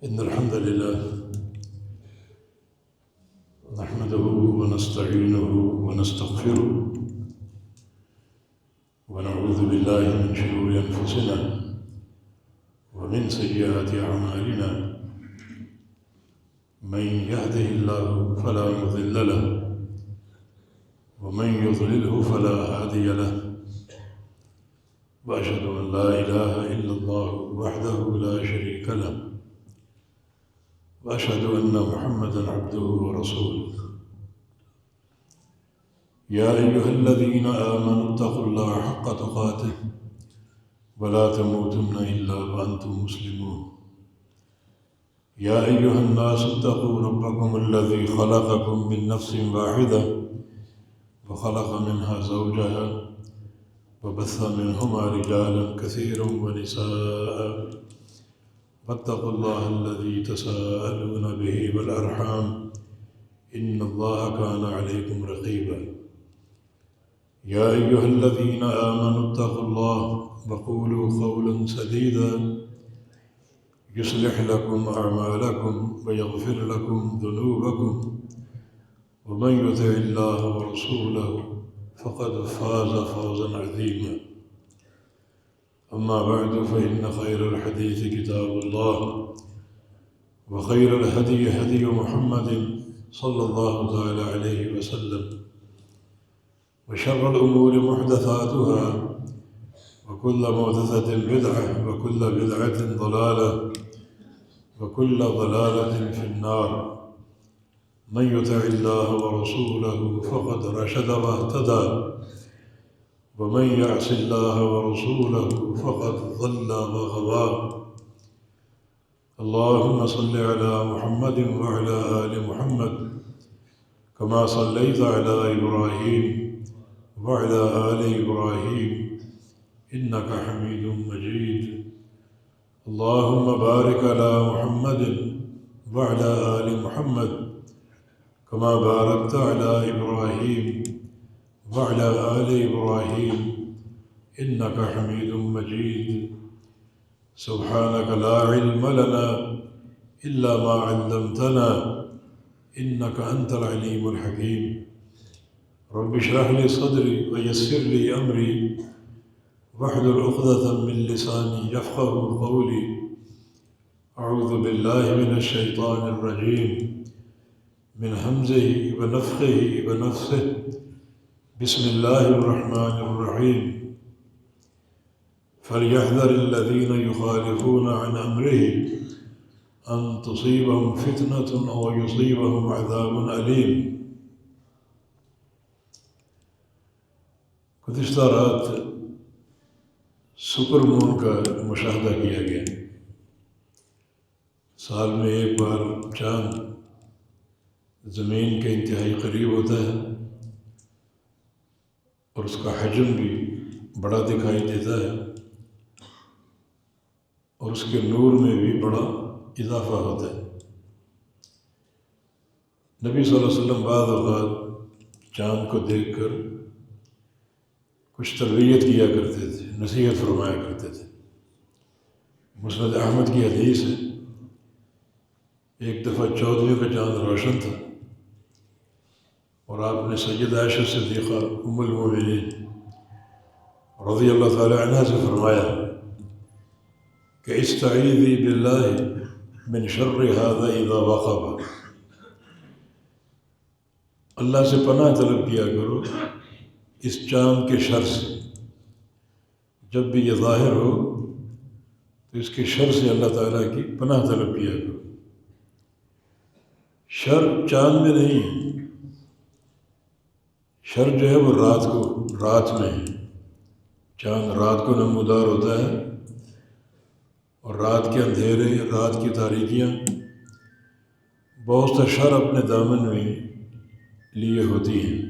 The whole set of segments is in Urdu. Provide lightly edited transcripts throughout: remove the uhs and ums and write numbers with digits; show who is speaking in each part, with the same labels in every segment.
Speaker 1: إن الحمد لله نحمده ونستعينه ونستغفره ونعوذ بالله من شرور أنفسنا ومن سيئات أعمالنا. من يهده الله فلا مضل له ومن يضلله فلا هادي له، وأشهد أن لا إله إلا الله وحده لا شريك له، وأشهد أن محمدًا عبده ورسوله. يا أيها الذين آمنوا اتقوا الله حق تقاته ولا تموتن إلا وأنتم مسلمون. يا أيها الناس اتقوا ربكم الذي خلقكم من نفس واحدة وخلق منها زوجها وبث منهما رجالا كثيرا ونساء، واتقوا الله الذي تساءلون به والأرحام إن الله كان عليكم رقيبا. يا أيها الذين آمنوا اتقوا الله وقولوا قولا سديدا يصلح لكم أعمالكم ويغفر لكم ذنوبكم، ومن يطع الله ورسوله فقد فاز فوزا عظيما. أما بعد، فإن خير الحديث كتاب الله، وخير الهدي هدي محمد صلى الله تعالى عليه وسلم، وشر الأمور محدثاتها، وكل محدثة بدعة، وكل بدعة ضلالة، وكل ضلالة في النار. من يطع الله ورسوله فقد رشد واهتدى، ومن يعص الله ورسوله فقد ضل وغوى. اللهم صل على محمد وعلى آل محمد كما صليت على إبراهيم وعلى آل إبراهيم إنك حميد مجيد. اللهم بارك على محمد وعلى آل محمد كما باركت على إبراهيم وعلى آل إبراهيم إنك حميد مجيد. سبحانك لا علم لنا إلا ما علمتنا إنك أنت العليم الحكيم. رب اشرح لي صدري ويسر لي أمري واحلل عقدة من لساني يفقه قولي. أعوذ بالله من الشيطان الرجيم من همزه ونفخه ونفثه. بسم الله الرحمن الرحيم. فليحذر الذين يخالفون عن أمره أن تصيبهم فتنة أو يصيبهم عذاب أليم. گزشتہ رات سپر مون کا مشاہدہ کیا گیا۔ سال میں ایک بار چاند زمین کے انتہائی قریب ہوتا ہے اور اس کا حجم بھی بڑا دکھائی دیتا ہے اور اس کے نور میں بھی بڑا اضافہ ہوتا ہے۔ نبی صلی اللہ علیہ وسلم بعض اوقات چاند کو دیکھ کر کچھ تربیت کیا کرتے تھے، نصیحت فرمایا کرتے تھے۔ مسند احمد کی حدیث ہے، ایک دفعہ 14ویں کا چاند روشن تھا اور آپ نے سیدہ عائشہ صدیقہ ام المؤمنین رضی اللہ تعالی عنہ سے فرمایا کہ استعیذی باللہ من شر ھذا اذا وقب، اللہ سے پناہ طلب کیا کرو اس چاند کے شر سے، جب بھی یہ ظاہر ہو تو اس کے شر سے اللہ تعالیٰ کی پناہ طلب کیا کرو۔ شر چاند میں نہیں ہے، شر جو ہے وہ رات میں ہے۔ چاند رات کو نمودار ہوتا ہے اور رات کے اندھیرے، رات کی تاریکیاں بہت سا شر اپنے دامن میں لیے ہوتی ہیں۔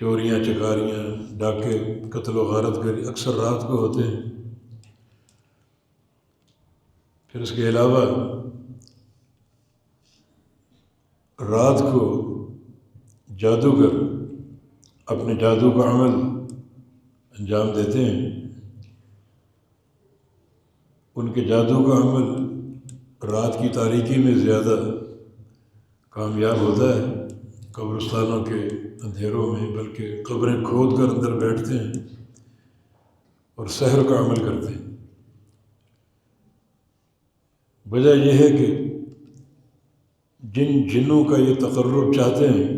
Speaker 1: چوریاں، چکاریاں، ڈاکے، قتل و غارت گری اکثر رات کو ہوتے ہیں۔ پھر اس کے علاوہ رات کو جادوگر اپنے جادو کا عمل انجام دیتے ہیں۔ ان کے جادو کا عمل رات کی تاریکی میں زیادہ کامیاب ہوتا ہے قبرستانوں کے اندھیروں میں، بلکہ قبریں کھود کر اندر بیٹھتے ہیں اور سحر کا عمل کرتے ہیں۔ وجہ یہ ہے کہ جن جنوں کا یہ تقرب چاہتے ہیں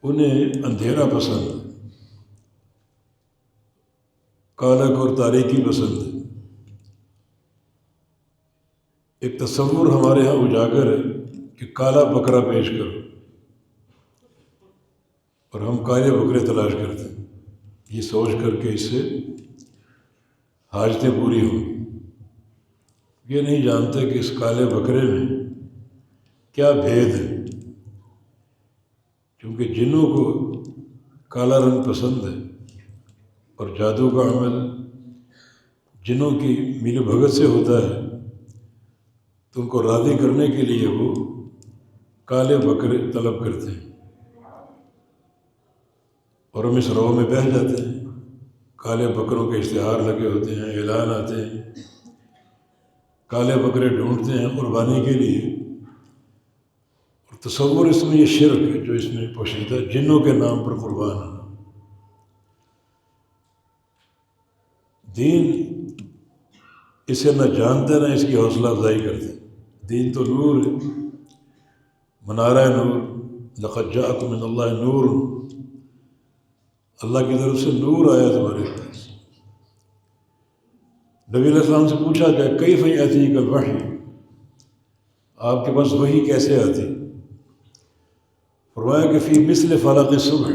Speaker 1: انہیں اندھیرا پسند ہے، کالک اور تاریکی پسند ہے۔ ایک تصور ہمارے ہاں اجاگر ہے کہ کالا بکرا پیش کرو، اور ہم کالے بکرے تلاش کرتے ہیں یہ سوچ کر کے اس سے حاجتیں پوری ہوں۔ یہ نہیں جانتے کہ اس کالے بکرے میں کیا بھید ہے، کیونکہ جنوں کو کالا رنگ پسند ہے اور جادو کا عمل جنوں کی میل بھگت سے ہوتا ہے، تو ان کو راضی کرنے کے لیے وہ کالے بکرے طلب کرتے ہیں، اور ہم اس رو میں بہہ جاتے ہیں۔ کالے بکروں کے اشتہار لگے ہوتے ہیں، اعلان آتے ہیں، کالے بکرے ڈھونڈتے ہیں قربانی کے لیے، اور تصور اس میں یہ شرک ہے جو اس میں پوشیدہ، جنوں کے نام پر قربان ہے۔ دین اسے نہ جانتے نہ اس کی حوصلہ افزائی کرتے۔ دین تو نور ہے، منارہ نور، لقد جاءکم من اللہ نور، اللہ کی طرف سے نور آیا تمہارے پاس۔ نبی علیہ السلام سے پوچھا کہ کیف یأتیک الوحی، آپ کے پاس وحی کیسے آتی؟ فرمایا کہ فی مثل فلق الصبح،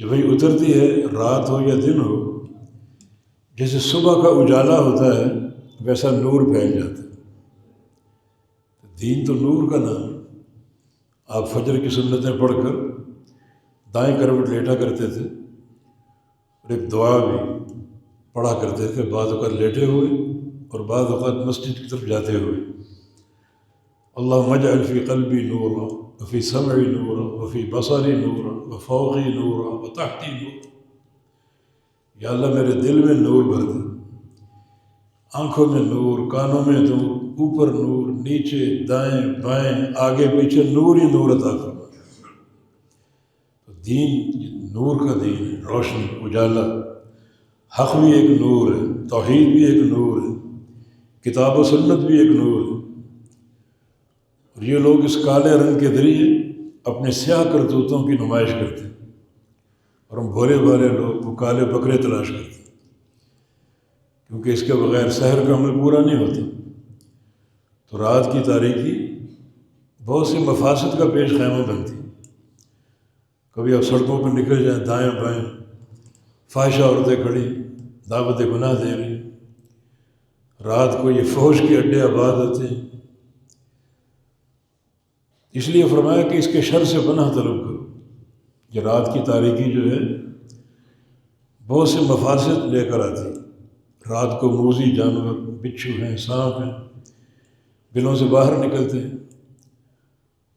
Speaker 1: جب وحی اترتی ہے رات ہو یا دن ہو، جیسے صبح کا اجالا ہوتا ہے ویسا نور پھیل جاتا ہے۔ دین تو نور کا نام ہے۔ آپ فجر کی سنتیں پڑھ کر دائیں کروٹ لیٹا کرتے تھے، اور ایک دعا بھی پڑھا کرتے تھے، بعض اوقات لیٹے ہوئے اور بعض اوقات مسجد کی طرف جاتے ہوئے۔ اللہم اجعل فی قلبی نورا وفی سمعی نورا وفی بصری نورا وفوقی نورا وتحتی نورا، یا اللہ میرے دل میں نور بھر دے، آنکھوں میں نور، کانوں میں نور، اوپر نور، نیچے، دائیں بائیں، آگے پیچھے نور ہی نور عطا فرما۔ دین نور کا دین ہے، روشنی، اجالا۔ حق بھی ایک نور ہے، توحید بھی ایک نور ہے، کتاب و سنت بھی ایک نور ہے، اور یہ لوگ اس کالے رنگ کے ذریعے اپنے سیاہ کرتوتوں کی نمائش کرتے ہیں، اور ہم بھولے بھالے لوگ وہ کالے بکرے تلاش کرتے ہیں، کیونکہ اس کے بغیر سحر کا عمل پورا نہیں ہوتا۔ تو رات کی تاریکی بہت سے مفاسد کا پیش خیمہ بنتی۔ کبھی آپ سڑکوں پر نکل جائیں، دائیں بائیں فاحشہ عورتیں کھڑی دعوت گناہ دے رہی، رات کو یہ فحش کے اڈے آباد ہوتے ہیں۔ اس لیے فرمایا کہ اس کے شر سے پناہ طلب کرو۔ یہ رات کی تاریکی جو ہے بہت سے مفاسد لے کر آتی۔ رات کو موذی جانور، بچھو ہیں، سانپ ہیں، بلوں سے باہر نکلتے ہیں،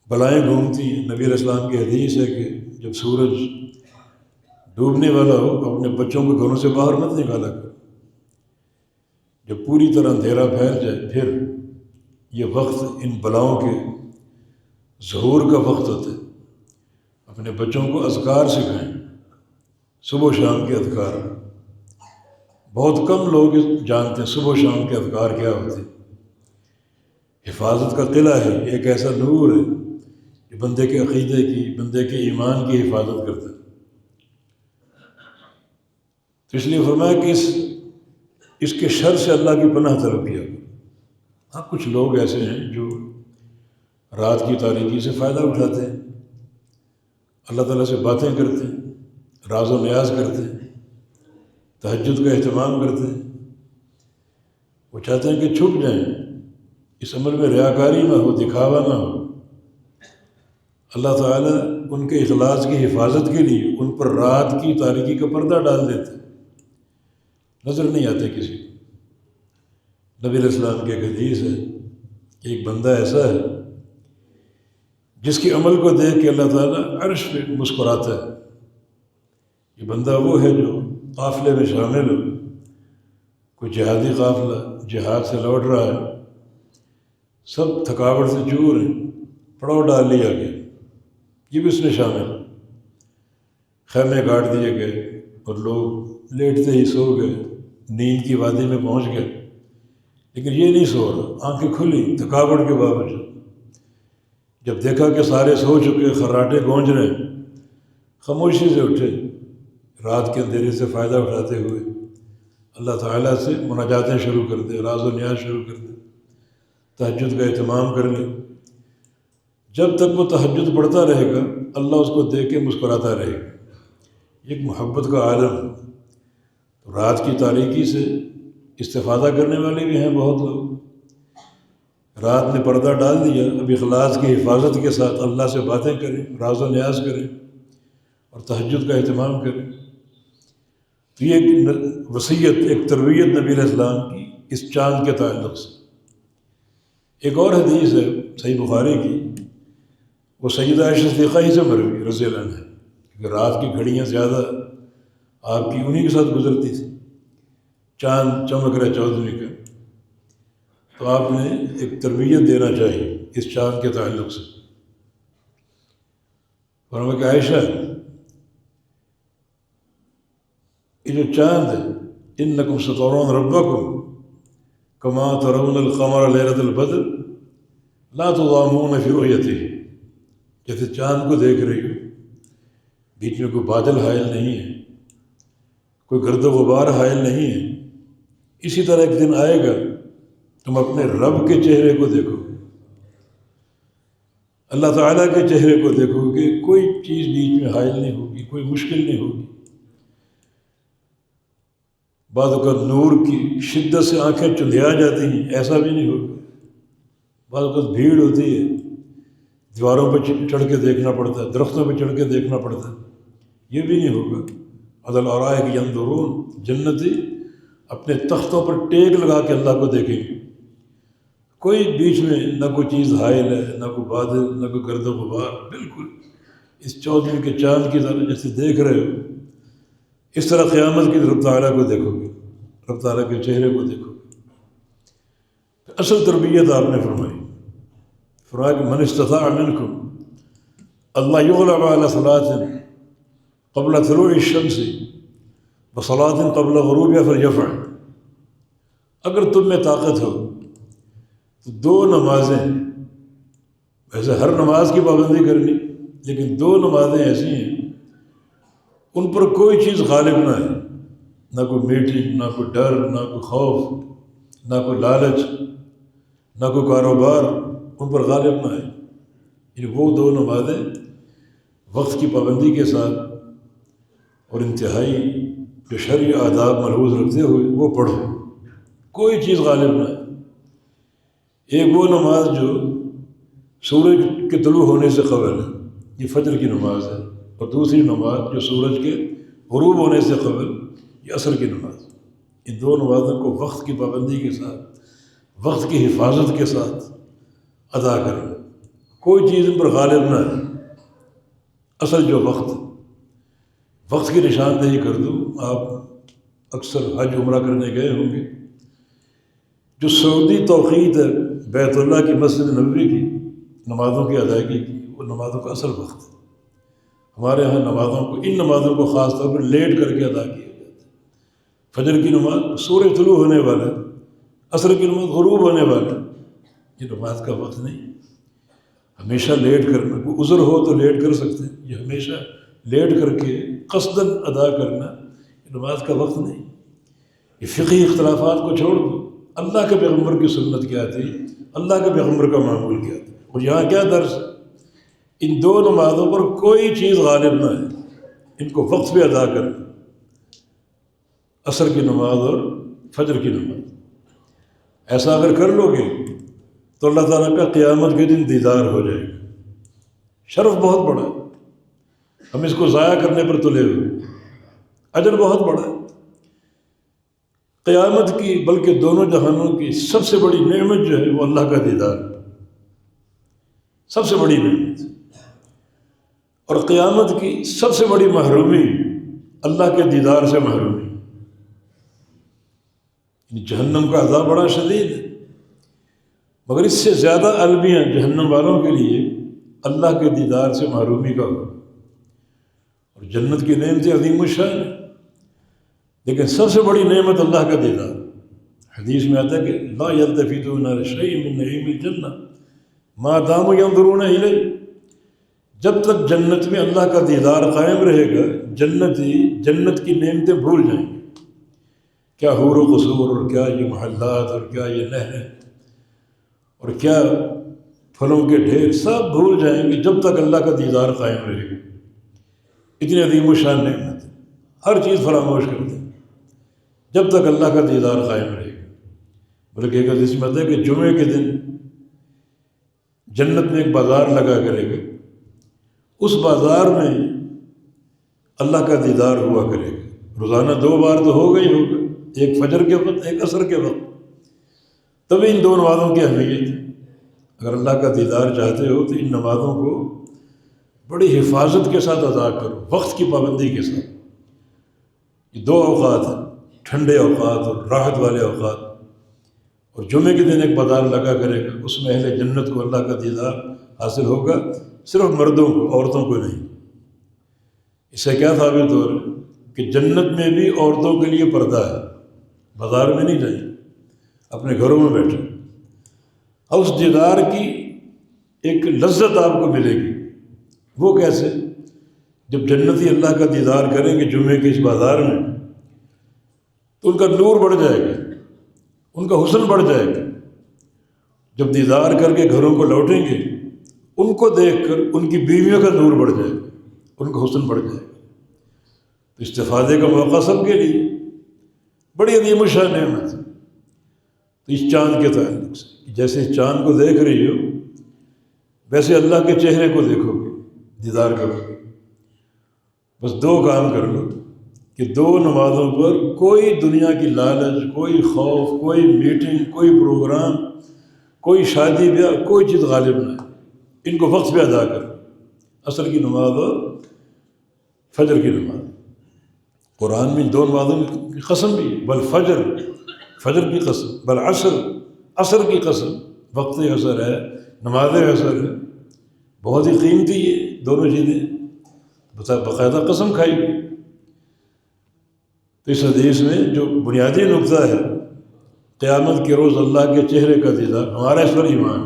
Speaker 1: بلائیں گھومتی ہیں۔ نبی علیہ السلام کی حدیث ہے کہ جب سورج ڈوبنے والا ہو اپنے بچوں کو گھروں سے باہر مت نکالا کرو، جب پوری طرح اندھیرا پھیل جائے پھر یہ وقت ان بلاؤں کے ظہور کا وقت ہوتا ہے۔ اپنے بچوں کو اذکار سکھائیں، صبح و شام کے اذکار۔ بہت کم لوگ جانتے ہیں صبح و شام کے اذکار کیا ہوتے ہیں۔ حفاظت کا قلعہ ہے، ایک ایسا نور ہے جو بندے کے عقیدے کی، بندے کے ایمان کی حفاظت کرتا ہے۔ تو اس لیے فرمایا کہ اس کے شر سے اللہ کی پناہ طلب کیا۔ ہاں کچھ لوگ ایسے ہیں جو رات کی تاریکی سے فائدہ اٹھاتے ہیں، اللہ تعالیٰ سے باتیں کرتے ہیں، راز و نیاز کرتے ہیں، تہجد کا اہتمام کرتے ہیں۔ وہ چاہتے ہیں کہ چھپ جائیں، اس عمل میں ریاکاری نہ ہو، دکھاوا نہ ہو۔ اللہ تعالیٰ ان کے اخلاص کی حفاظت کے لیے ان پر رات کی تاریکی کا پردہ ڈال دیتے، نظر نہیں آتے کسی کو۔ نبی علیہ السلام کی ایک حدیث ہے کہ ایک بندہ ایسا ہے جس کے عمل کو دیکھ کے اللہ تعالیٰ عرش پہ مسکراتا ہے۔ یہ بندہ وہ ہے جو قافلے میں شامل ہو، کوئی جہادی قافلہ جہاد سے لوٹ رہا ہے، سب تھکاوٹ سے چور ہیں، پڑاؤ ڈال لیا گیا، یہ بھی اس میں شامل، خیمے گاڑ دیے گئے اور لوگ لیٹتے ہی سو گئے، نیند کی وادی میں پہنچ گئے، لیکن یہ نہیں سو رہا، آنکھیں کھلی تھکاوٹ کے باوجود۔ جب دیکھا کہ سارے سو چکے، خراٹے گونج رہے ہیں، خاموشی سے اٹھے، رات کے اندھیرے سے فائدہ اٹھاتے ہوئے اللہ تعالیٰ سے مناجاتیں شروع کر دیں، راز و نیاز شروع کر دیں، تہجد کا اہتمام کر لیں۔ جب تک وہ تہجد پڑھتا رہے گا اللہ اس کو دیکھ کے مسکراتا رہے گا، ایک محبت کا عالم۔ تو رات کی تاریکی سے استفادہ کرنے والے بھی ہیں بہت لوگ، رات میں پردہ ڈال دیا، اب اخلاص کی حفاظت کے ساتھ اللہ سے باتیں کریں، راز و نیاز کریں اور تہجد کا اہتمام کریں۔ تو یہ ایک وصیت، ایک تربیت نبی علیہ السلام کی اس چاند کے تعلق سے۔ ایک اور حدیث ہے صحیح بخاری کی، وہ سیدہ عائشہ صدیقہ ہی سے مروی رضی اللہ عنہ، کیونکہ رات کی گھڑیاں زیادہ آپ کی انہی کے ساتھ گزرتی تھی، چاند چمک رہا 14ویں کا، تو آپ نے ایک تربیت دینا چاہیے اس چاند کے تعلق سے۔ فرمایا کہ عائشہ، یہ جو چاند ہے، انکم سترون ربکم کما ترون القمر لیلۃ البدر لا تضامون فی رؤیتہ، جیسے چاند کو دیکھ رہی ہو، بیچ میں کوئی بادل حائل نہیں ہے، کوئی گرد و غبار حائل نہیں ہے، اسی طرح ایک دن آئے گا تم اپنے رب کے چہرے کو دیکھو، اللہ تعالیٰ کے چہرے کو دیکھو کہ کوئی چیز بیچ میں حائل نہیں ہوگی، کوئی مشکل نہیں ہوگی۔ بعض اوقات نور کی شدت سے آنکھیں چندھیا جاتی ہیں، ایسا بھی نہیں ہوگا۔ بعض اوقات بھیڑ ہوتی ہے، دیواروں پہ چڑھ کے دیکھنا پڑتا ہے، درختوں پہ چڑھ کے دیکھنا پڑتا ہے، یہ بھی نہیں ہوگا۔ علی الارائک ینظرون، جنتی اپنے تختوں پر ٹیک لگا کے اللہ کو دیکھیں گے، کوئی بیچ میں نہ کوئی چیز حائل ہے، نہ کوئی بادل، نہ کوئی گرد و غبار، بالکل اس 14ویں کے چاند کی طرح جیسے دیکھ رہے ہو، اس طرح قیامت کی رب تعالیٰ کو دیکھو گے، رب تعالیٰ کے چہرے کو دیکھو گے۔ اصل تربیت آپ نے فرمایا کہ من استطاع منکم اللہ یغلب علی صلاۃ قبل طلوع الشمس وصلاۃ قبل غروبها فلیفعل، اگر تم میں طاقت ہو تو 2 نمازیں، ویسے ہر نماز کی پابندی کرنی، لیکن 2 نمازیں ایسی ہیں ان پر کوئی چیز غالب نہ ہے، نہ کوئی میٹنگ، نہ کوئی ڈر، نہ کوئی خوف، نہ کوئی لالچ، نہ کوئی کاروبار ان پر غالب نہ ہے، یعنی وہ 2 نمازیں وقت کی پابندی کے ساتھ اور انتہائی جو شرعی آداب ملحوظ رکھتے ہوئے وہ پڑھو، کوئی چیز غالب نہ ہے۔ ایک وہ نماز جو سورج کے طلوع ہونے سے قبل ہے، یہ فجر کی نماز ہے، اور دوسری نماز جو سورج کے غروب ہونے سے قبل، یہ عصر کی نماز۔ ان 2 نمازوں کو وقت کی پابندی کے ساتھ، وقت کی حفاظت کے ساتھ ادا کرنا، کوئی چیز ان پر غالب نہ ہے۔ اصل جو وقت کی نشاندہی کر دوں، آپ اکثر حج عمرہ کرنے گئے ہوں گے، جو سعودی توقیت ہے بیت اللہ کی مسجد نبوی کی نمازوں کی ادائیگی کی، وہ نمازوں کا اصل وقت ہے۔ ہمارے ہاں نمازوں کو، ان نمازوں کو خاص طور پر لیٹ کر کے ادا کیا جاتا ہے۔ فجر کی نماز سورج طلوع ہونے والا ہے، عصر کی نماز غروب ہونے والا ہے، یہ نماز کا وقت نہیں۔ ہمیشہ لیٹ کرنا، کوئی عذر ہو تو لیٹ کر سکتے ہیں، یہ ہمیشہ لیٹ کر کے قصداً ادا کرنا یہ نماز کا وقت نہیں۔ یہ فقہی اختلافات کو چھوڑ دو، اللہ کے پیغمبر کی سنت کیا تھی، اللہ کے پیغمبر کا معمول کیا تھا، اور یہاں کیا درس ہے؟ ان 2 نمازوں پر کوئی چیز غالب نہ ہے، ان کو وقت پہ ادا کرنا، عصر کی نماز اور فجر کی نماز۔ ایسا اگر کر لو گے تو اللہ تعالیٰ کا قیامت کے دن دیدار ہو جائے گا۔ شرف بہت بڑا ہے، ہم اس کو ضائع کرنے پر تلے ہوئے، اجر بہت بڑا ہے۔ قیامت کی، بلکہ دونوں جہانوں کی سب سے بڑی نعمت جو ہے وہ اللہ کا دیدار، سب سے بڑی نعمت، اور قیامت کی سب سے بڑی محرومی اللہ کے دیدار سے محرومی۔ جہنم کا عذاب بڑا شدید ہے، مگر اس سے زیادہ المیاں جہنم والوں کے لیے اللہ کے دیدار سے محرومی کا ہو، اور جنت کی نعمتیں عظیم الشان ہیں، لیکن سب سے بڑی نعمت اللہ کا دیدار۔ حدیث میں آتا ہے کہ لا یلتفتون لشیء من نعیم الجنہ ما داموا ینظرون الیہ، جب تک جنت میں اللہ کا دیدار قائم رہے گا جنت کی نعمتیں بھول جائیں گے، کیا حور و قصور، اور کیا یہ محلات، اور کیا یہ نہریں، اور کیا پھلوں کے ڈھیر، سب بھول جائیں گے جب تک اللہ کا دیدار قائم رہے گا۔ اتنی عظیم الشان نعمت ہے، ہر چیز فراموش کر دیں جب تک اللہ کا دیدار قائم رہے گا۔ بلکہ ایک حدیث میں آتا ہے کہ جمعے کے دن جنت میں ایک بازار لگا کرے گا، اس بازار میں اللہ کا دیدار ہوا کرے گا، روزانہ 2 بار تو ہوگا ہی ہوگا، ایک فجر کے وقت، ایک عصر کے وقت۔ تبھی ان 2 نمازوں کی اہمیت ہے۔ اگر اللہ کا دیدار چاہتے ہو تو ان نمازوں کو بڑی حفاظت کے ساتھ ادا کرو، وقت کی پابندی کے ساتھ۔ یہ 2 اوقات ہیں، ٹھنڈے اوقات اور راحت والے اوقات، اور جمعے کے دن ایک بازار لگا کرے گا، اس میں اہل جنت کو اللہ کا دیدار حاصل ہوگا، صرف مردوں کو، عورتوں کو نہیں۔ اس سے کیا ثابت ہو رہا ہے کہ جنت میں بھی عورتوں کے لیے پردہ ہے، بازار میں نہیں جائیں، اپنے گھروں میں بیٹھے، اور اس دیدار کی ایک لذت آپ کو ملے گی۔ وہ کیسے؟ جب جنتی اللہ کا دیدار کریں گے جمعے کے اس بازار میں، تو ان کا نور بڑھ جائے گا، ان کا حسن بڑھ جائے گا۔ جب دیدار کر کے گھروں کو لوٹیں گے، ان کو دیکھ کر ان کی بیویوں کا نور بڑھ جائے گا، ان کا حسن بڑھ جائے گا۔ تو استفادے کا موقع سب کے لیے، بڑی عظیم الشان نعمت ہے۔ تو اس چاند کے تعلق سے، جیسے اس چاند کو دیکھ رہی ہو، ویسے اللہ کے چہرے کو دیکھو گے، دیدار کرو گے۔ بس 2 کام کر لو کہ 2 نمازوں پر کوئی دنیا کی لالچ، کوئی خوف، کوئی میٹنگ، کوئی پروگرام، کوئی شادی بیاہ، کوئی چیز غالب نہ ہے، ان کو وقت پہ ادا کرو۔ عصر کی نماز اور فجر کی نماز، قرآن میں 2 نمازوں کی قسم بھی ہے، بل فجر کی قسم، بل عصر کی قسم، وقت عصر ہے، نماز عصر ہے، بہت ہی قیمتی یہ دونوں چیزیں، باقاعدہ قسم کھائی گئی۔ تو اس حدیث میں جو بنیادی نقطہ ہے، قیامت کے روز اللہ کے چہرے کا دیدار، ہمارا اس پر ایمان،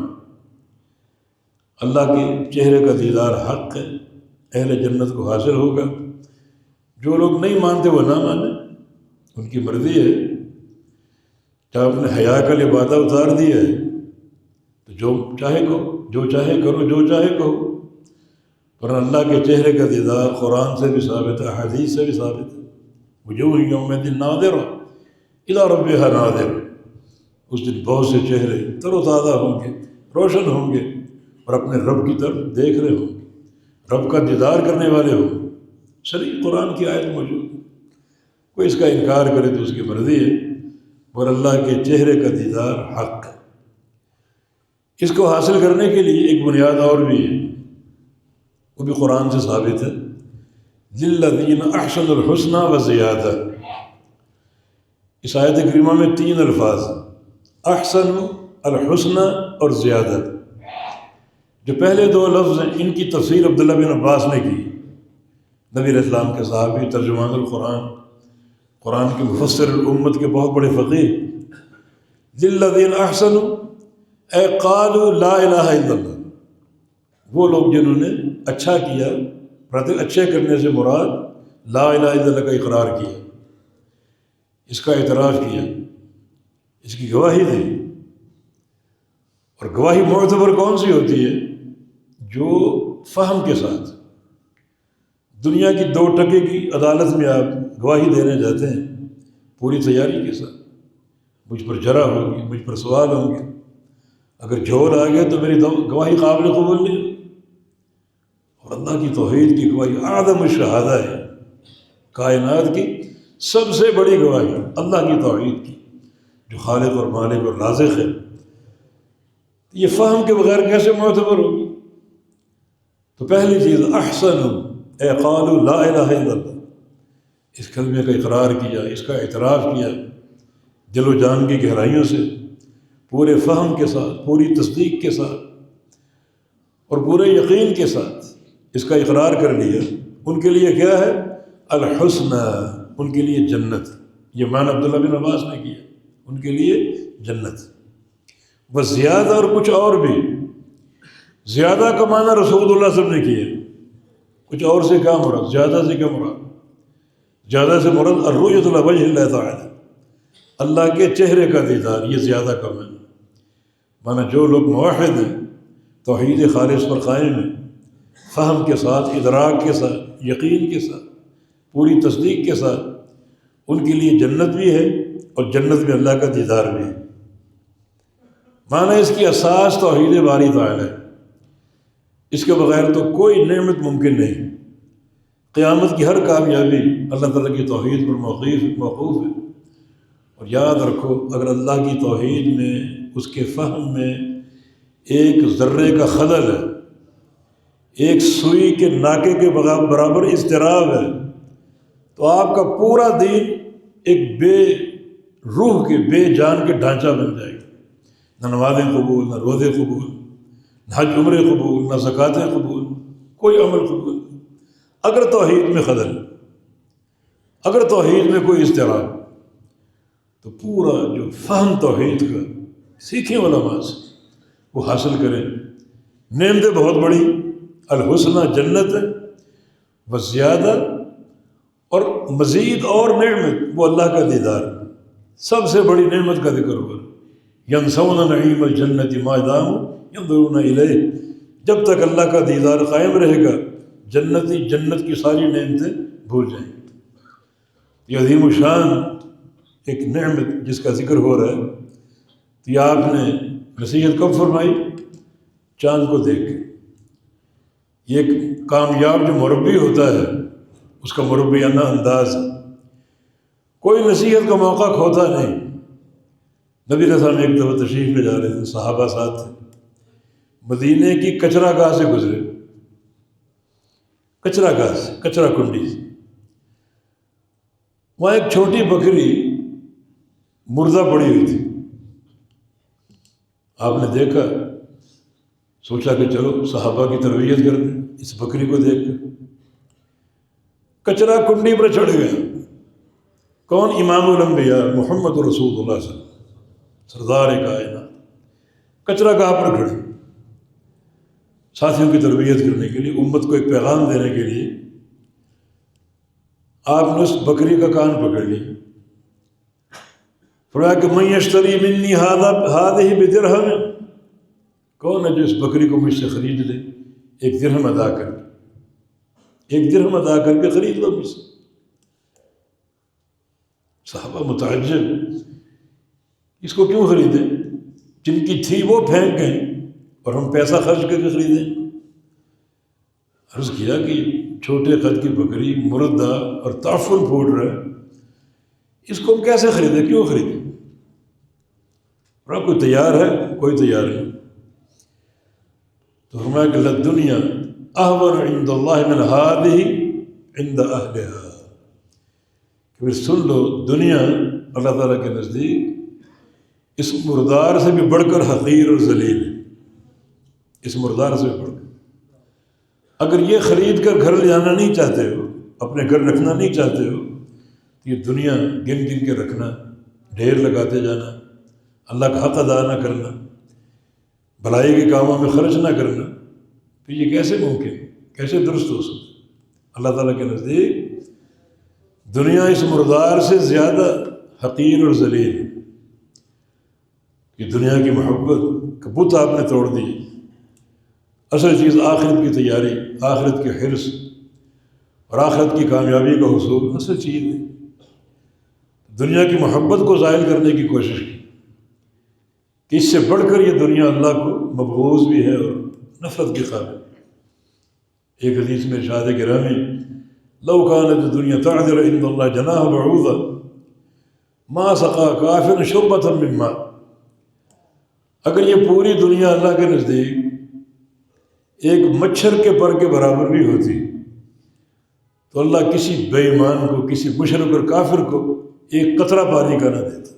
Speaker 1: اللہ کے چہرے کا دیدار حق ہے، اہل جنت کو حاصل ہوگا۔ جو لوگ نہیں مانتے وہ نہ مانیں، ان کی مرضی ہے۔ جب آپ نے حیا کا لبادہ اتار دیا ہے تو جو چاہے کہو، جو چاہے کرو، جو چاہے کہو۔ پر اللہ کے چہرے کا دیدار قرآن سے بھی ثابت ہے، حدیث سے بھی ثابت ہے۔ وجوہ یومئذ ناظرہ الی ربہا ناظرہ، اس دن بہت سے چہرے تر و تازہ ہوں گے، روشن ہوں گے، اور اپنے رب کی طرف دیکھ رہے ہوں گے، رب کا دیدار کرنے والے ہوں گے۔ صریح قرآن کی آیت موجود ہے، کوئی اس کا انکار کرے تو اس کی مرضی ہے، اور اللہ کے چہرے کا دیدار حق ہے۔ اس کو حاصل کرنے کے لیے ایک بنیاد اور بھی ہے، وہ بھی قرآن سے ثابت ہے، للذین احسنوا الحسنی وزیادہ۔ اس آیت کریمہ میں 3 الفاظ، احسن، الحسنی اور زیادہ۔ جو پہلے 2 لفظ ہیں، ان کی تفسیر عبداللہ بن عباس نے کی، نبی علیہ السلام کے صحابی، ترجمان القرآن، قرآن کے مفسر الامت کے بہت بڑے فقیہ۔ للذین احسنوا اے قالوا لا الہ الا اللہ، وہ لوگ جنہوں نے اچھا کیا، اچھے کرنے سے مراد لا الہ الا اللہ کا اقرار کیا، اس کا اعتراف کیا، اس کی گواہی دی۔ اور گواہی معتبر کون سی ہوتی ہے؟ جو فہم کے ساتھ، دنیا کی 2 ٹکے کی عدالت میں آپ گواہی دینے جاتے ہیں پوری تیاری کے ساتھ، مجھ پر جرح ہوگی، مجھ پر سوال ہوں گے، اگر جھول آ گیا تو میری گواہی قابل قبول نہیں۔ اور اللہ کی توحید کی گواہی اعظم الشہادہ ہے، کائنات کی سب سے بڑی گواہی اللہ کی توحید کی، جو خالق اور مالک اور رازق ہے۔ یہ فہم کے بغیر کیسے معتبر ہوگی؟ تو پہلی چیز احسن، اے قالوا لا الہ الا اللہ، اس کلمے کا اقرار کیا، اس کا اعتراف کیا، دل و جان کی گہرائیوں سے، پورے فہم کے ساتھ، پوری تصدیق کے ساتھ اور پورے یقین کے ساتھ اس کا اقرار کر لیا، ان کے لیے کیا ہے؟ الحسنہ، ان کے لیے جنت۔ یہ معنی عبداللہ بن عباس نے کیا، ان کے لیے جنت۔ بس زیادہ اور کچھ اور بھی، زیادہ کا معنی رسول اللہ صلی اللہ علیہ وسلم نے کیا، کچھ اور سے کیا مراد؟ زیادہ سے کیا مراد؟ زیادہ سے مراد الرؤیۃ علی وجہ اللہ تعالی، اللہ کے چہرے کا دیدار، یہ زیادہ کا معنی۔ مانا جو لوگ موحد ہیں، توحید خالص پر قائم ہیں، فہم کے ساتھ، ادراک کے ساتھ، یقین کے ساتھ، پوری تصدیق کے ساتھ، ان کے لیے جنت بھی ہے اور جنت میں اللہ کا دیدار بھی ہے۔ معنی اس کی اساس توحید باری تعالی ہے، اس کے بغیر تو کوئی نعمت ممکن نہیں۔ قیامت کی ہر کامیابی اللہ تعالیٰ کی توحید پر موقوف ہے۔ اور یاد رکھو، اگر اللہ کی توحید میں، اس کے فہم میں ایک ذرے کا خلل ہے، ایک سوئی کے ناکے کے برابر اضطراب ہے، تو آپ کا پورا دین ایک بے روح کے، بے جان کے ڈھانچہ بن جائے گا۔ نہ نمازیں قبول، نہ روزے قبول، نہ حج عمرے قبول، نہ زکوٰۃیں قبول، کوئی عمل قبول نہیں۔ اگر توحید میں خلل، اگر توحید میں کوئی اضطراب، تو پورا جو فہم توحید کا سیکھیں علماء سے، وہ حاصل کریں۔ نعمتیں بہت بڑی، الحسنہ جنت ہے، بس زیادہ اور مزید اور نعمت وہ اللہ کا دیدار۔ سب سے بڑی نعمت کا ذکر ہوا، ینسون نعیم الجنت ما داموا ينظرون الیہ، جب تک اللہ کا دیدار قائم رہے گا، جنتی جنت کی ساری نعمتیں بھول جائیں گے۔ یہ عظیم الشان ایک نعمت جس کا ذکر ہو رہا ہے، تو یہ آپ نے نصیحت کب فرمائی؟ چاند کو دیکھ کے۔ یہ ایک کامیاب جو مربی ہوتا ہے، اس کا مربیانہ انداز، کوئی نصیحت کا موقع کھوتا نہیں۔ نبی علیہ السلام ایک دفعہ تشریف لے جا رہے تھے، صحابہ ساتھ تھے، مدینے کی کچرا گاہ سے گزرے، کچرا گاہ سے، کچرا کنڈی سے، وہاں ایک چھوٹی بکری مردہ پڑی ہوئی تھی۔ آپ نے دیکھا، سوچا کہ چلو صحابہ کی تربیت کر دیں اس بکری کو دیکھ کر۔ کچرا کنڈی پر چڑھ گیا۔ کون؟ امام الانبیاء محمد رسول اللہ صلی اللہ علیہ وسلم، سردار کائنات، کچرا گاہ پر کھڑے، ساتھیوں کی تربیت کرنے کے لیے، امت کو ایک پیغام دینے کے لیے۔ آپ نے اس بکری کا کان پکڑ لیا، فرمایا کہ من یشتری منی ہذہ بدرہم، کون ہے جو اس بکری کو مجھ سے خرید لے؟ ایک درہم ادا کر کے، ایک درہم ادا کر کے خرید لو مجھ سے۔ صحابہ متعجب، اس کو کیوں خریدیں؟ جن کی تھی وہ پھینک گئیں اور ہم پیسہ خرچ کر کے خریدیں۔ عرض کیا کہ چھوٹے قد کی بکری مردہ اور تعفن پھوٹ رہا ہے، اس کو ہم کیسے خریدیں؟ کیوں خریدیں؟ اور کوئی تیار ہے؟ کوئی تیار نہیں۔ تو فرمایا کہ للدنیا اہون عند اللہ من ہذہ عند اہلہا، کہ پھر سن لو، دنیا اللہ تعالیٰ کے نزدیک اس مردار سے بھی بڑھ کر حقیر اور ذلیل ہے، اس مردار سے بھی بڑھ کر۔ اگر یہ خرید کر گھر لے جانا نہیں چاہتے ہو، اپنے گھر رکھنا نہیں چاہتے ہو، تو یہ دنیا گن گن کے رکھنا، ڈھیر لگاتے جانا، اللہ کا حق ادا نہ کرنا، بھلائی کے کاموں میں خرچ نہ کرنا، تو یہ کیسے ممکن، کیسے درست ہو سکتا؟ اللہ تعالیٰ کے نزدیک دنیا اس مردار سے زیادہ حقیر اور ذلیل ہے۔ کہ دنیا کی محبت کا بت آپ نے توڑ دی۔ اصل چیز آخرت کی تیاری، آخرت کے حرص اور آخرت کی کامیابی کا حصول اصل چیز ہے۔ دنیا کی محبت کو زائل کرنے کی کوشش کی کہ اس سے بڑھ کر یہ دنیا اللہ کو مبغوض بھی ہے اور نفرت کے قابل۔ ایک حدیث میں ارشاد گرامی، لو كانت الدنيا تعدل عند الله جناح بعوضة ما سقى كافر شربة من ماء، اگر یہ پوری دنیا اللہ کے نزدیک ایک مچھر کے پر کے برابر بھی ہوتی تو اللہ کسی بے ایمان کو، کسی مشرک اور کافر کو ایک قطرہ پانی کا نہ دیتا۔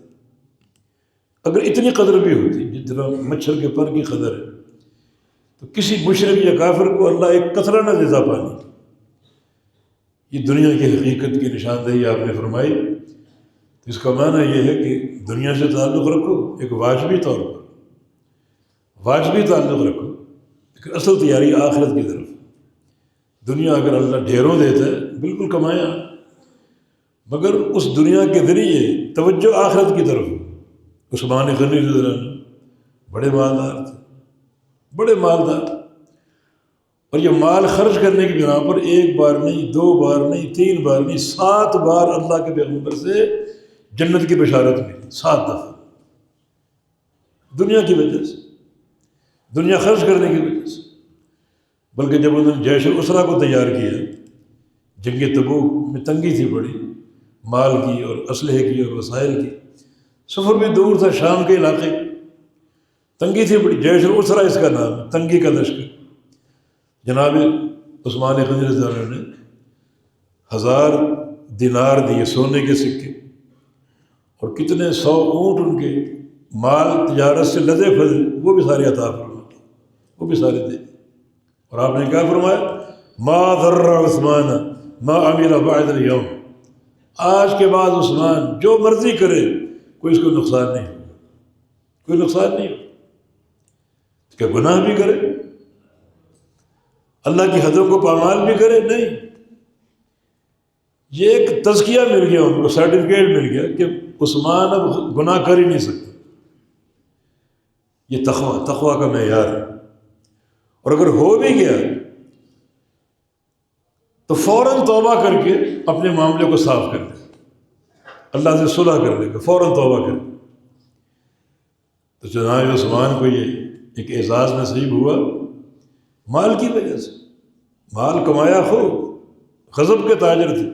Speaker 1: اگر اتنی قدر بھی ہوتی جتنا مچھر کے پر کی قدر ہے تو کسی مشرک یا کافر کو اللہ ایک قطرہ نہ دیتا پانی. یہ دنیا کی حقیقت کی نشاندہی آپ نے فرمائی. تو اس کا معنی یہ ہے کہ دنیا سے تعلق رکھو ایک واجبی طور پر، واجبی تعلق رکھو، لیکن اصل تیاری آخرت کی طرف. دنیا اگر اللہ ڈھیروں دیتا ہے بالکل کمایا، مگر اس دنیا کے ذریعے توجہ آخرت کی طرف. عثمان غنی رضی اللہ عنہ بڑے مالدار تھے، بڑے مالدار، اور یہ مال خرچ کرنے کی بنا پر ایک بار نہیں، دو بار نہیں، تین بار نہیں، 7 بار اللہ کے پیغمبر سے جنت کی بشارت ملی. 7 دفعہ دنیا کی وجہ سے، دنیا خرچ کرنے کی وجہ سے. بلکہ جب انہوں نے جیش الاسرا کو تیار کیا، جنگ تبوک میں تنگی تھی بڑی، مال کی اور اسلحے کی اور وسائل کی، سفر بھی دور تھا، شام کے علاقے، تنگی تھی بڑی. جیش الاسرا اس کا نام ہے، تنگی کا لشکر. جناب عثمان غنی رضی اللہ عنہ نے 1000 دینار دیے، سونے کے سکے، اور کتنے 100 اونٹ ان کے مال تجارت سے لدے پھدے، وہ بھی سارے عطا فرمائے، وہ بھی سارے دے. اور آپ نے کیا فرمایا؟ ما ضر عثمان ما عمل بعد اليوم، آج کے بعد عثمان جو مرضی کرے کوئی اس کو نقصان نہیں ہوگا، کوئی نقصان نہیں ہوگا. کہ گناہ بھی کرے، اللہ کی حدوں کو پامال بھی کرے، نہیں. یہ ایک تزکیہ مل گیا ان کو، سرٹیفکیٹ مل گیا کہ عثمان اب گناہ کر ہی نہیں سکتے. یہ تقویٰ کا معیار ہے. اور اگر ہو بھی گیا تو فوراً توبہ کر کے اپنے معاملے کو صاف کر دے، اللہ سے صلح کر لے گا، فوراً توبہ کر دے. تو جناب عثمان کو یہ ایک اعزاز نصیب ہوا مال کی وجہ سے. مال کمایا خوب، غضب کے تاجر تھے،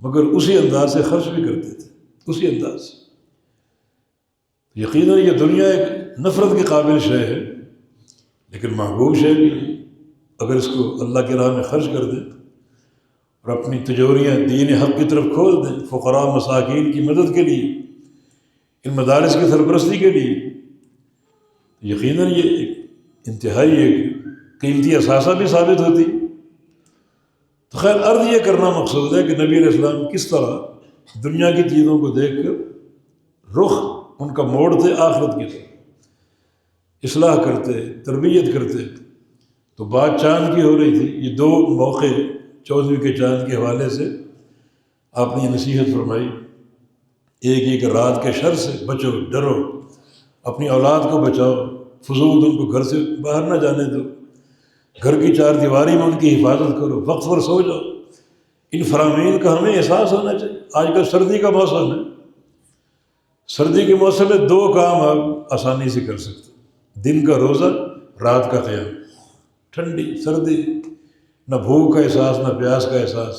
Speaker 1: مگر اسی انداز سے خرچ بھی کرتے تھے، اسی انداز سے. یقیناً یہ دنیا ایک نفرت کے قابل شے ہے، لیکن محبوب شے بھی ہے. اگر اس کو اللہ کی راہ میں خرچ کر دیں اور اپنی تجوریاں دین حق کی طرف کھول دیں، فقراء مساکین کی مدد کے لیے، ان مدارس کی سرپرستی کے لیے، یقیناً یہ ایک انتہائی ایک قیمتی اثاثہ بھی ثابت ہوتی. تو خیر عرض یہ کرنا مقصود ہے کہ نبی علیہ السلام کس طرح دنیا کی چیزوں کو دیکھ کر رخ ان کا موڑتے آخرت کی طرف، اصلاح کرتے، تربیت کرتے. تو بات چاند کی ہو رہی تھی. یہ 2 موقع 14ویں کے چاند کے حوالے سے آپ نے یہ نصیحت فرمائی. ایک یہ کہ رات کے شر سے بچو، ڈرو، اپنی اولاد کو بچاؤ، فضول ان کو گھر سے باہر نہ جانے دو، گھر کی 4 دیواری میں ان کی حفاظت کرو، وقت پر سو جاؤ. ان فرامین کا ہمیں احساس ہونا چاہیے. آج کل سردی کا موسم ہے، سردی کے موسم میں 2 کام آپ آسانی سے کر سکتے: دن کا روزہ، رات کا قیام. ٹھنڈی سردی، نہ بھوک کا احساس نہ پیاس کا احساس،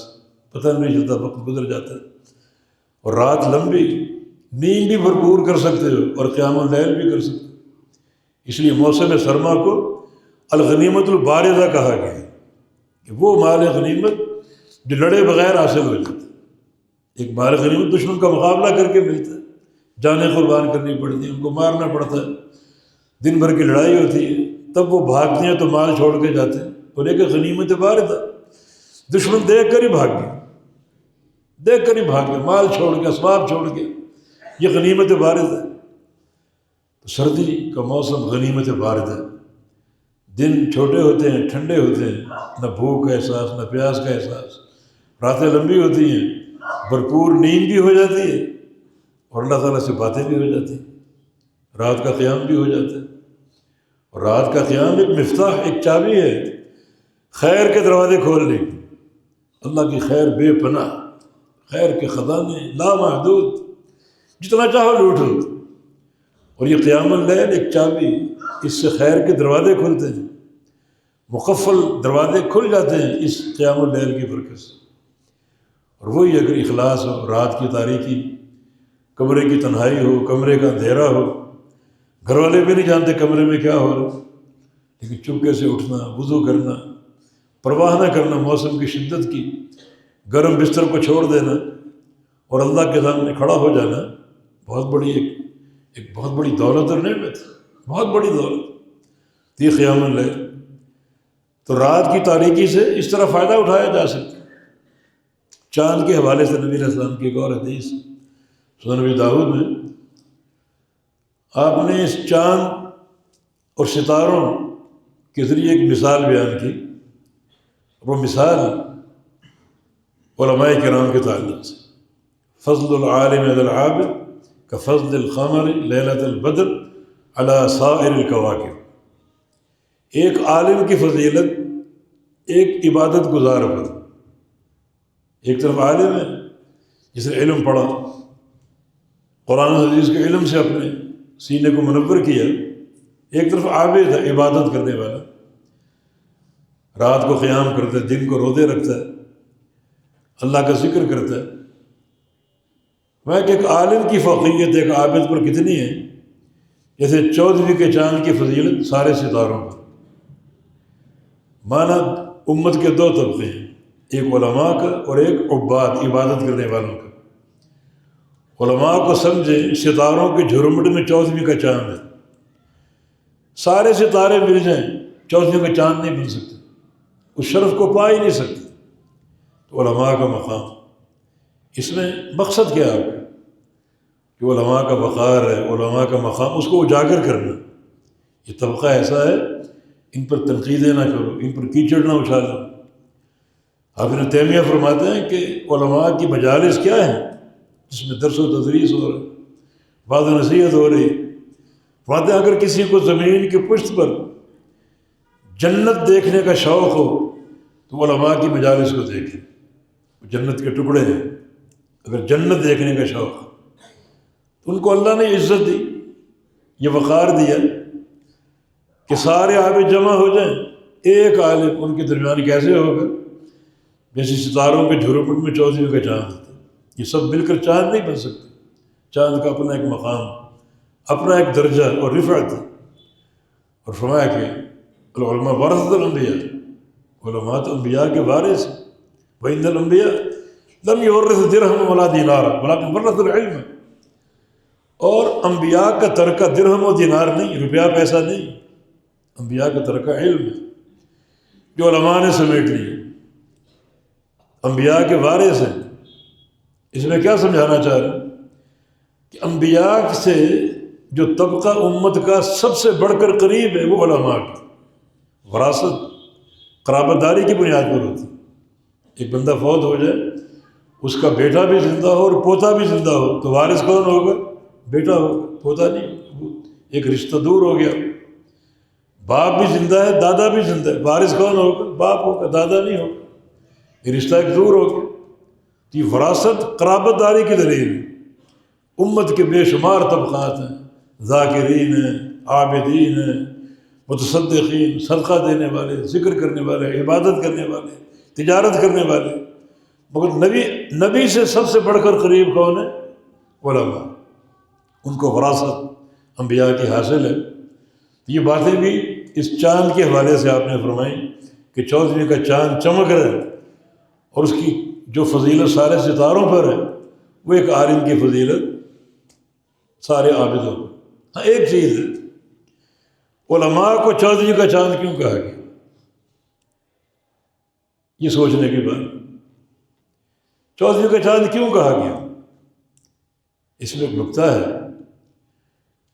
Speaker 1: پتہ نہیں چلتا، وقت گزر جاتا ہے. اور رات لمبی، نیند بھی بھرپور کر سکتے ہو اور قیام اللیل بھی کر سکتے ہو. اس لیے موسم سرما کو الغنیمت البارزہ کہا گیا ہے کہ وہ مال غنیمت جو لڑے بغیر حاصل ہو جاتا ہے. ایک مال غنیمت دشمن کا مقابلہ کر کے ملتا ہے، جانیں قربان کرنی پڑتی ہیں، ان کو مارنا پڑتا ہے، دن بھر کی لڑائی ہوتی ہے، تب وہ بھاگتے ہیں تو مال چھوڑ کے جاتے ہیں. اور ایک غنیمت باردہ، دشمن دیکھ کر ہی بھاگ گیا، دیکھ کر ہی بھاگ گیا، مال چھوڑ کے، اسباب چھوڑ کے. یہ غنیمت بارد ہے. تو سردی کا موسم غنیمت بارد ہے. دن چھوٹے ہوتے ہیں، ٹھنڈے ہوتے ہیں، نہ بھوک کا احساس نہ پیاس کا احساس. راتیں لمبی ہوتی ہیں، بھرپور نیند بھی ہو جاتی ہے اور اللہ تعالیٰ سے باتیں بھی ہو جاتی ہیں. رات کا قیام بھی ہو جاتا ہے. اور رات کا قیام ایک مفتاح، ایک چابی ہے خیر کے دروازے کھولنے کی. اللہ کی خیر بے پناہ، خیر کے خزانے لامحدود، جتنا چاہو لوٹو. اور یہ قیام اللیل ایک چابی، اس سے خیر کے دروازے کھلتے ہیں، مقفل دروازے کھل جاتے ہیں اس قیام اللیل کی برکت سے. اور وہی اگر اخلاص ہو، رات کی تاریکی، کمرے کی تنہائی ہو، کمرے کا اندھیرا ہو، گھر والے بھی نہیں جانتے کمرے میں کیا ہو رہا، لیکن چپکے سے اٹھنا، وضو کرنا، پرواہ نہ کرنا موسم کی شدت کی، گرم بستر کو چھوڑ دینا اور اللہ کے سامنے کھڑا ہو جانا، بہت بڑی ایک بہت بڑی دولت اور نعمت، بہت بڑی دولت یہ قیام اللیل۔ تو رات کی تاریکی سے اس طرح فائدہ اٹھایا جا سکتا ہے۔ چاند کے حوالے سے نبی علیہ السلام کی ایک اور حدیث سنن نبی داؤد میں آپ نے اس چاند اور ستاروں کے ذریعے ایک مثال بیان کی، وہ مثال علماء کرام کے تعلق سے، فضل العالم علی العابد کفضل القمر لیلۃ البدر علی سائر الکواکب۔ ایک عالم کی فضیلت ایک عبادت گزار پر، ایک طرف عالم ہے جس نے علم پڑھا، قرآن و حدیث کے علم سے اپنے سینے کو منور کیا، ایک طرف عابد ہے عبادت کرنے والا، رات کو قیام کرتا ہے، دن کو روزے رکھتا ہے، اللہ کا ذکر کرتا ہے۔ میں کہ ایک عالم کی فوقیت ایک عابد پر کتنی ہے، جیسے 14ویں کے چاند کی فضیلت سارے ستاروں پر۔ مانا امت کے دو طبقے ہیں، ایک علماء کا اور ایک عباد عبادت کرنے والوں کا۔ علماء کو سمجھیں ستاروں کے جھرمٹ میں 14ویں کا چاند ہے، سارے ستارے مل جائیں 14ویں کا چاند نہیں بن سکتے، اس شرف کو پا ہی نہیں سکتے۔ تو علماء کا مقام، اس میں مقصد کیا ہے کہ علماء کا وقار ہے، علماء کا مقام، اس کو اجاگر کرنا۔ یہ طبقہ ایسا ہے، ان پر تنقیدیں نہ کرو، ان پر کیچڑ نہ اچھالو۔ ابن تیمیہ فرماتے ہیں کہ علماء کی مجالس کیا ہیں، جس میں درس و تدریس ہو رہا ہے، وعظ و نصیحت ہو رہی۔ فرماتے ہیں اگر کسی کو زمین کی پشت پر جنت دیکھنے کا شوق ہو تو علماء کی مجالس کو دیکھیں، جنت کے ٹکڑے ہیں۔ اگر جنت دیکھنے کا شوق تو ان کو اللہ نے عزت دی، یہ وقار دیا کہ سارے عابد جمع ہو جائیں، ایک عالم ان کے درمیان کیسے ہوگا، جیسے ستاروں کے جھرمٹ میں 14ویں کا چاند ہوتا ہے۔ یہ سب مل کر چاند نہیں بن سکتے، چاند کا اپنا ایک مقام، اپنا ایک درجہ اور رفعت ہے۔ اور فرمایا کہ العلماء ورثۃ الانبیاء، علماء تو انبیاء کے وارث ہیں۔ وَإِنَّ الْأَنبِيَاءَ لَمْ يُوَرِّثُوا دِرْهَمًا وَلَا دِینَارًا وَلَٰكِنْ وَرَّثُوا الْعِلْمَ۔ اور انبیاء کا ترکہ درہم و دینار نہیں، روپیہ پیسہ نہیں، انبیاء کا ترکہ علم ہے جو علماء نے سمیٹ لیے، انبیاء کے وارث ہیں۔ اس میں کیا سمجھانا چاہ رہے ہیں کہ انبیاء سے جو طبقہ امت کا سب سے بڑھ کر قریب ہے وہ علماء کی وراثت قرابت داری کی بنیاد پر ہوتی ہے۔ ایک بندہ فوت ہو جائے، اس کا بیٹا بھی زندہ ہو اور پوتا بھی زندہ ہو تو وارث کون ہوگا؟ بیٹا ہوگا، پوتا نہیں۔ ایک رشتہ دور ہو گیا، باپ بھی زندہ ہے، دادا بھی زندہ ہے، وارث کون ہوگا؟ باپ ہوگا، دادا نہیں ہوگا، یہ رشتہ ایک دور ہو گیا۔ تو یہ وراثت قرابت داری کی دلیل ہے۔ امت کے بے شمار طبقات ہیں، ذاکرین ہیں، عابدین ہیں، متصدقین، صدقہ دینے والے، ذکر کرنے والے، عبادت کرنے والے، تجارت کرنے والے، مگر نبی سے سب سے بڑھ کر قریب کون ہے؟ علماء۔ ان کو وراثت انبیاء کی حاصل ہے۔ یہ باتیں بھی اس چاند کے حوالے سے آپ نے فرمائی کہ 14ویں کا چاند چمک رہا ہے، اور اس کی جو فضیلت سارے ستاروں پر ہے وہ ایک عالم کی فضیلت سارے عابدوں پر۔ ہاں ایک چیز ہے، علماء کو 14ویں کا چاند کیوں کہا گیا؟ یہ سوچنے کی بات، 14ویں کا چاند کیوں کہا گیا؟ اس میں ایک نکتہ ہے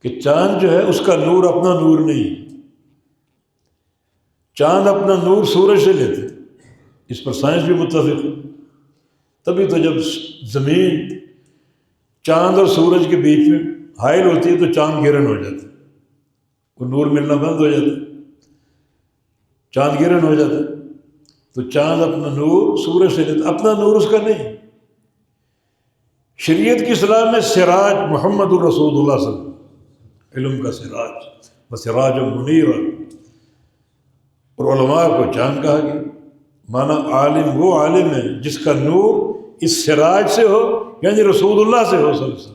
Speaker 1: کہ چاند جو ہے اس کا نور اپنا نور نہیں، چاند اپنا نور سورج سے لیتے، اس پر سائنس بھی متفق ہے۔ تبھی تو جب زمین چاند اور سورج کے بیچ میں حائل ہوتی ہے تو چاند گرہن ہو جاتا ہے، وہ نور ملنا بند ہو جاتا ہے، چاند گرہن ہو جاتا ہے۔ تو چاند اپنا نور سورج سے لیتا، اپنا نور اس کا نہیں۔ شریعت کی اصطلاح میں سراج محمد الرسول اللہ صلی اللہ علیہ وسلم، علم کا سراج وسراج منیر، اور علماء کو چاند کہا گیا۔ مانا عالم وہ عالم ہے جس کا نور اس سراج سے ہو، یعنی رسول اللہ سے ہو صلی اللہ علیہ وسلم۔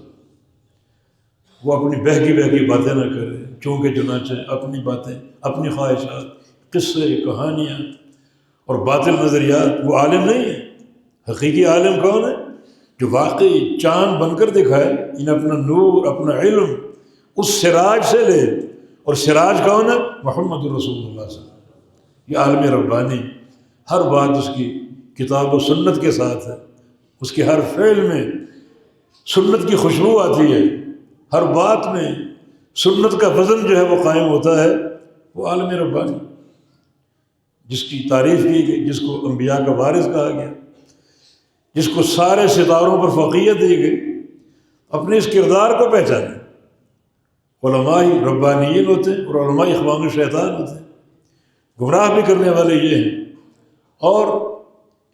Speaker 1: وہ اپنی بہکی بہکی باتیں نہ کرے، چونکہ چنانچہ اپنی باتیں، اپنی خواہشات، قصے، کہانیاں اور باطل نظریات، وہ عالم نہیں ہے۔ حقیقی عالم کون ہے؟ جو واقعی چاند بن کر دکھائے، اپنا نور، اپنا علم اس سراج سے لے، اور سراج کون ہے؟ محمد الرسول اللہ صلی اللہ علیہ وسلم۔ یہ عالم ربانی، ہر بات اس کی کتاب و سنت کے ساتھ ہے، اس کے ہر فعل میں سنت کی خوشبو آتی ہے، ہر بات میں سنت کا وزن جو ہے وہ قائم ہوتا ہے۔ وہ عالم ربانی جس کی تعریف کی گئی، جس کو انبیاء کا وارث کہا گیا، جس کو سارے ستاروں پر فوقیت دی گئی، اپنے اس کردار کو پہچانے۔ علماء ربانیین ہوتے ہیں اور علماء اخوان الشیطان ہوتے ہیں، گمراہ بھی کرنے والے یہ ہیں اور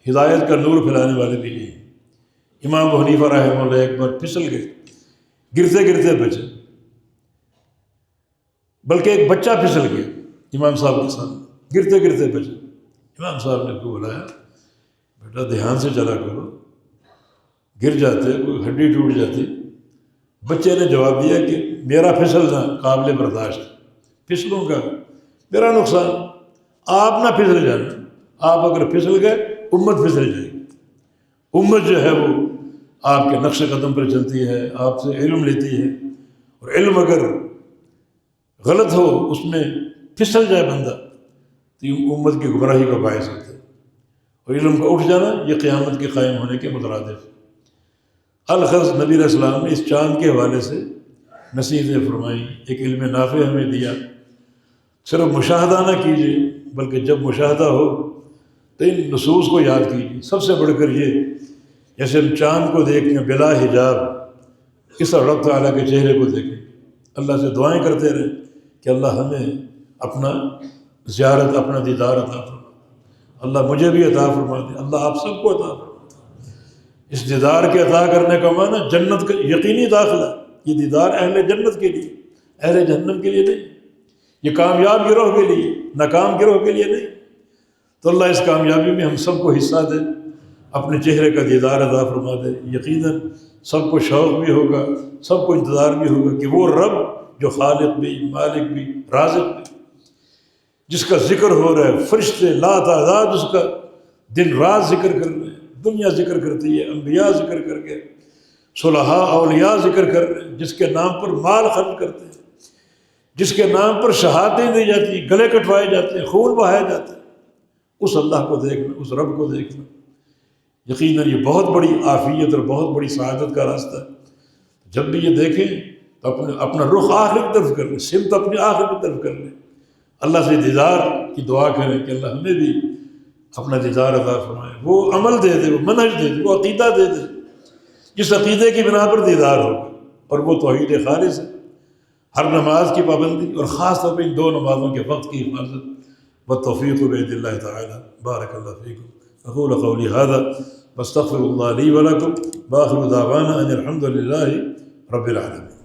Speaker 1: ہدایت کا نور پھیلانے والے بھی یہ ہیں۔ امام ابو حنیفہ رحمہ اللہ ایک بار پھسل گئے، گرتے گرتے بچے، بلکہ ایک بچہ پھسل گیا امام صاحب کے سامنے، گرتے گرتے بچے۔ امام صاحب نے کو بلایا، بیٹا دھیان سے چلا کرو، گر جاتے کوئی ہڈی ٹوٹ جاتی۔ بچے نے جواب دیا کہ میرا پھسلنا قابل برداشت، پھسلوں گا میرا نقصان، آپ نہ پھسل جانا، آپ اگر پھسل گئے امت پھسل جائے گی۔ امت جو ہے وہ آپ کے نقش قدم پر چلتی ہے، آپ سے علم لیتی ہے، اور علم اگر غلط ہو، اس میں پھسل جائے بندہ تو یہ امت کی گمراہی کا باعث ہوتا ہے، اور علم کا اٹھ جانا یہ قیامت کے قائم ہونے کے مترادف ہے۔ الغرض نبی علیہ السلام نے اس چاند کے حوالے سے نصیحتیں فرمائیں، ایک علم نافع ہمیں دیا۔ صرف مشاہدہ نہ کیجیے، بلکہ جب مشاہدہ ہو تو ان نصوص کو یاد کیجیے۔ سب سے بڑھ کر یہ، جیسے ہم چاند کو دیکھتے ہیں بلا حجاب، اس رب تعالیٰ کے چہرے کو دیکھیں، اللہ سے دعائیں کرتے رہیں کہ اللہ ہمیں اپنا زیارت، اپنا دیدار عطا فرما، اللہ مجھے بھی عطا فرما دے، اللہ آپ سب کو عطا فرما۔ اس دیدار کے عطا کرنے کا معنی جنت کا یقینی داخلہ، یہ دیدار اہل جنت کے لیے، اہل جہنم کے لیے نہیں، یہ کامیاب گروہ کے لیے، ناکام گروہ کے لیے نہیں۔ تو اللہ اس کامیابی میں ہم سب کو حصہ دے، اپنے چہرے کا دیدار عطا فرما دے۔ یقیناً سب کو شوق بھی ہوگا، سب کو انتظار بھی ہوگا کہ وہ رب جو خالق بھی، مالک بھی، رازق بھی، جس کا ذکر ہو رہا ہے، فرشتے لا تعداد اس کا دن رات ذکر کر رہے ہیں، دنیا ذکر کرتی ہے، انبیاء ذکر کر کے، صلحاء اولیاء ذکر کر رہے ہیں، جس کے نام پر مال خرچ کرتے ہیں، جس کے نام پر شہادتیں دی جاتی ہیں، گلے کٹوائے جاتے ہیں، خون بہائے جاتے ہیں، اس اللہ کو دیکھنا، اس رب کو دیکھنا، یقیناً یہ بہت بڑی عافیت اور بہت بڑی سعادت کا راستہ ہے۔ جب بھی یہ دیکھیں تو اپنا رخ آخر کی طرف کر لیں، سمت اپنی آخر کی طرف کر لیں، اللہ سے دیدار کی دعا کریں کہ اللہ ہمیں بھی اپنا دیدار عطا فرمائے، وہ عمل دے دے، وہ منہج دے دے، وہ عقیدہ دے دے جس عقیدے کی بنا پر دیدار ہوگا، اور وہ توحید خالص ہے۔ ہر نماز کی پابندی اور خاص طور پہ ان دو نمازوں کے وقت کی حفاظت، والتوفیق بید اللہ تعالی۔ بارک اللہ فیکم۔ اقول قولی ھذا واستغفر اللہ لی ولکم، وآخر دعوانا ان الحمد للہ رب العالمین۔